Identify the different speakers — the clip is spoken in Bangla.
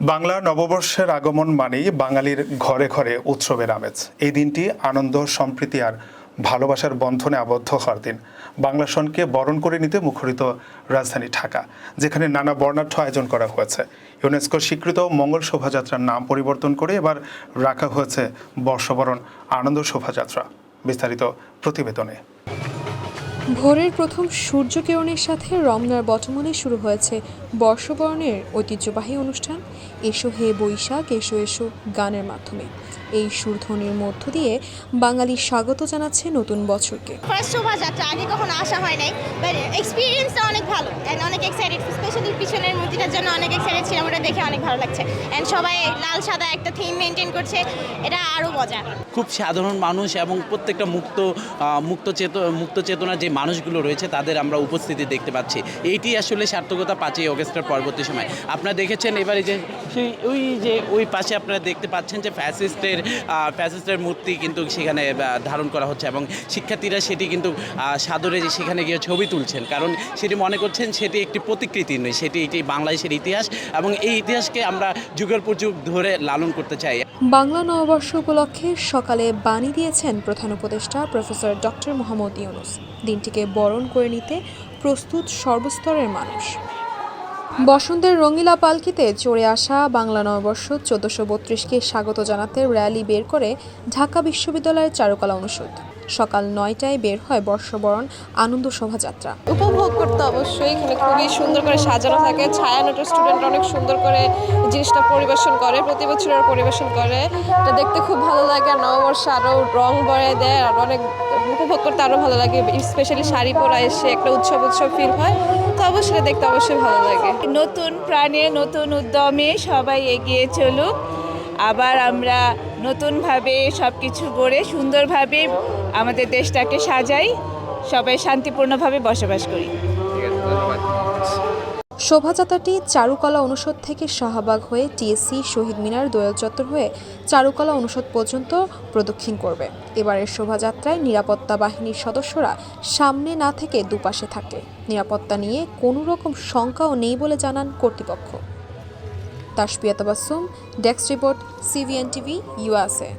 Speaker 1: বাংলা নববর্ষের আগমন মানেই বাঙালির ঘরে ঘরে উৎসবের আমেজ। এই দিনটি আনন্দ, সম্প্রীতি আর ভালোবাসার বন্ধনে আবদ্ধ হওয়ার দিন। বাংলা সনকে বরণ করে নিতে মুখরিত রাজধানী ঢাকা, যেখানে নানা বর্ণাঢ্য আয়োজন করা হয়েছে। ইউনেস্কো স্বীকৃত মঙ্গল শোভাযাত্রার নাম পরিবর্তন করে এবার রাখা হয়েছে বর্ষবরণ আনন্দ শোভাযাত্রা। বিস্তারিত প্রতিবেদনে।
Speaker 2: ভোরের প্রথম সূর্যকিরণের সাথে রমনার বটমূলে শুরু হয়েছে বর্ষবরণের ঐতিহ্যবাহী অনুষ্ঠান এসো হে বৈশাখ এসো এসো গানের মাধ্যমে। এই সুরধ্বনির মধ্য দিয়ে বাঙালি স্বাগত জানাচ্ছে নতুন বছরকে।
Speaker 3: ফার্স্ট শোভাযাত্রা, আগে কখনো আসা হয় নাই, বাট এক্সপিরিয়েন্সটা অনেক ভালো এন্ড অনেক এক্সাইটেড। স্পেশালি পিছনের মূর্তিটার জন্য অনেক এক্সাইটেড ছিলাম, ওটা দেখে অনেক ভালো লাগছে। এন্ড সবাই লাল সাদা একটা থিম মেনটেন করছে, এটা আরো মজা।
Speaker 4: খুব সাধারণ মানুষ এবং প্রত্যেকটা মুক্ত চেতনা যে মানুষগুলো রয়েছে তাদের আমরা উপস্থিতি দেখতে পাচ্ছি। এইটি আসলে সার্থকতা 5ই অগস্টের পরবর্তী সময়। আপনারা দেখেছেন এবারে যে ওই পাশে আপনারা দেখতে পাচ্ছেন যে ফ্যাসিস্টের মূর্তি কিন্তু সেখানে ধারণ করা হচ্ছে এবং শিক্ষার্থীরা সেটি কিন্তু সাদরে সেখানে গিয়ে ছবি তুলছেন, কারণ সেটি মনে করছেন সেটি একটি প্রতিকৃতি নয়, এটি বাংলাদেশের ইতিহাস এবং এই ইতিহাসকে আমরা যুগের পর যুগ ধরে লালন করতে চাই।
Speaker 2: বাংলা নববর্ষ উপলক্ষে সকালে বাণী দিয়েছেন প্রধান উপদেষ্টা প্রফেসর ডক্টর মোহাম্মদ ইউনূস। দিনটিকে বরণ করে নিতে প্রস্তুত সর্বস্তরের মানুষ। বসন্তের রঙিলা পালকিতে চড়ে আসা বাংলা নববর্ষ 1432কে স্বাগত জানাতে র্যালি বের করে ঢাকা বিশ্ববিদ্যালয়ের চারুকলা অনুষদ। সকাল 9টায় বের হয় বর্ষবরণ আনন্দ শোভাযাত্রা।
Speaker 5: উপভোগ করতে অবশ্যই এখানে খুবই সুন্দর করে সাজানো থাকে। ছায়ানটের স্টুডেন্ট অনেক সুন্দর করে জিনিসটা পরিবেশন করে, প্রতি বছর পরিবেশন করে। এটা দেখতে খুব ভালো লাগে, আর নববর্ষে আরও রং ভরে দেয়, আর অনেক উপভোগ করতে আরও ভালো লাগে। স্পেশালি শাড়ি পরা এসে একটা উৎসব ফিল হয়, তো অবশ্যই দেখতে অবশ্যই ভালো লাগে।
Speaker 6: নতুন প্রাণে নতুন উদ্যমে সবাই এগিয়ে চলুক, আবার আমরা নতুনভাবে সব কিছু গড়ে সুন্দরভাবে আমাদের দেশটাকে সাজাই, সবাই শান্তিপূর্ণভাবে বসবাস করি।
Speaker 2: শোভাযাত্রাটি চারুকলা অনুষদ থেকে শাহবাগ হয়ে টিএসসি, শহীদ মিনার, দোয়েল চত্বর হয়ে চারুকলা অনুষদ পর্যন্ত প্রদক্ষিণ করবে। এবারের শোভাযাত্রায় নিরাপত্তা বাহিনীর সদস্যরা সামনে না থেকে দুপাশে থাকে। নিরাপত্তা নিয়ে কোনো রকম শঙ্কাও নেই বলে জানান কর্তৃপক্ষ। Taspia Tabassum, desk report, CVN TV, USA.